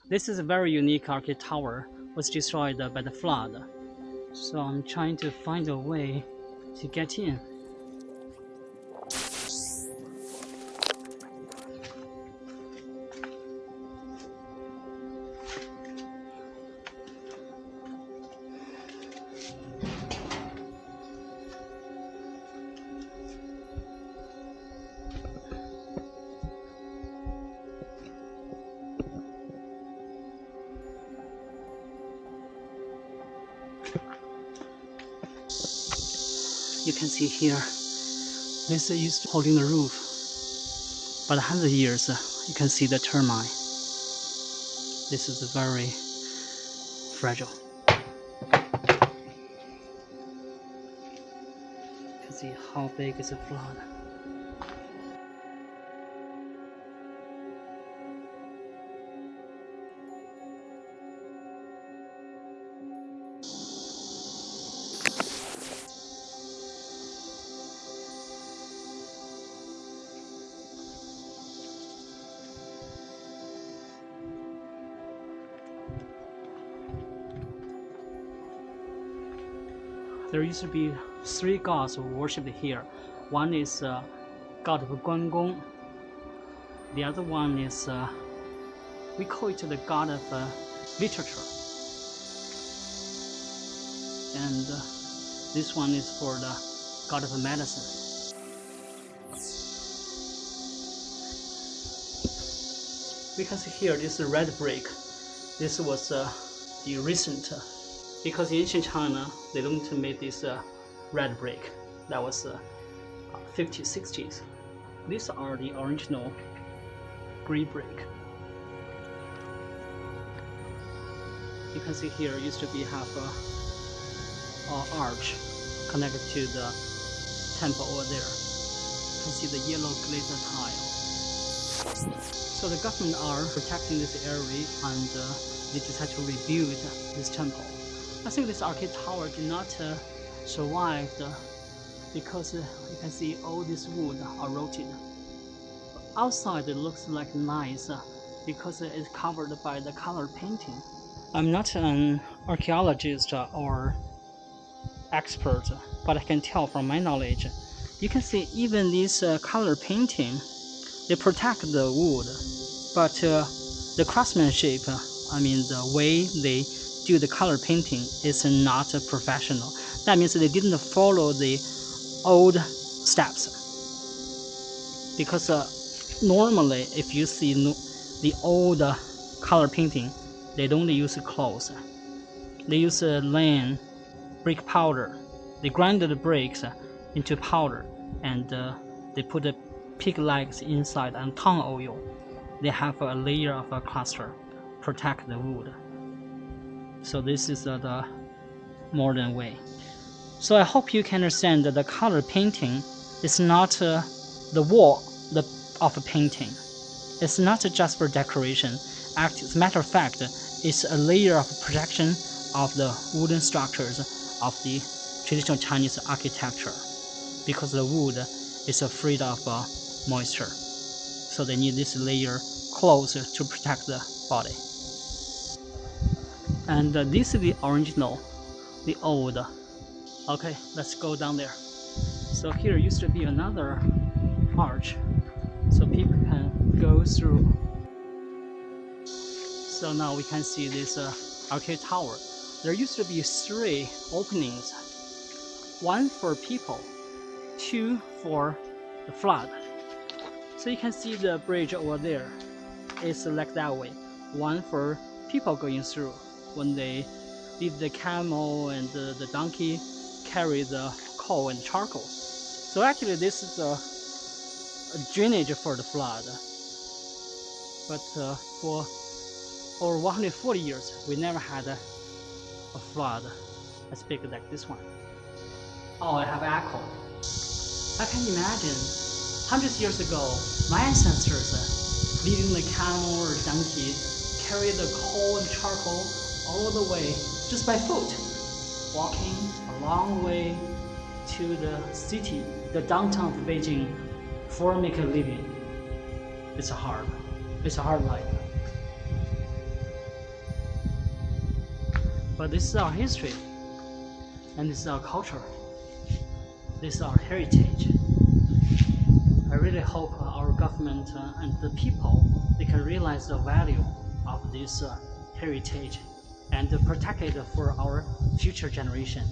This is a very unique arcade tower, was destroyed by the flood. So I'm trying to find a way to get in. You can see here, this is holding the roof. But 100 years, you can see the termite. This is very fragile. You can see how big is the flood. There used to be 3 gods worshipped here. One is God of Guangong. The other one is, we call it the god of literature. And this one is for the god of medicine. We can see here this red brick. This was the recent, because in ancient China they don't make this red brick. That was 50s, 60s. These are the original gray brick. You can see here used to be have a arch connected to the temple over there. You can see the yellow glazer tile. So the government are protecting this area, and they decided to rebuild this temple. I think this arcade tower did not survive because you can see all this wood are rotted. Outside it looks like nice because it's covered by the color painting. I'm not an archaeologist or expert, but I can tell from my knowledge. You can see even this color painting, they protect the wood, but the craftsmanship, I mean the way they do the color painting is not professional. That means they didn't follow the old steps. Because normally if you see the old color painting, they don't use cloth. They use lime, brick powder. They grind the bricks into powder, and they put the pig legs inside and tongue oil. They have a layer of a cluster protect the wood. So this is the modern way. So I hope you can understand that the color painting is not the wall of a painting. It's not just for decoration. As a matter of fact, it's a layer of protection of the wooden structures of the traditional Chinese architecture, because the wood is afraid of moisture. So they need this layer close to protect the body. And this is the original, the old. Okay, let's go down there. So here used to be another arch, so people can go through. So now we can see this arcade tower. There used to be 3 openings. 1 for people, 2 for the flood. So you can see the bridge over there. It's like that way. 1 for people going through when they leave the camel and the donkey carry the coal and charcoal. So actually this is a drainage for the flood. But for over 140 years, we never had a flood as big like this one. Oh, I have echo. I can imagine hundreds of years ago, my ancestors leading the camel or donkey carry the coal and charcoal all the way just by foot, walking a long way to the city, the downtown of Beijing, for making a living. It's a hard life. But this is our history, and this is our culture. This is our heritage. I really hope our government and the people, they can realize the value of this heritage and protect it for our future generation.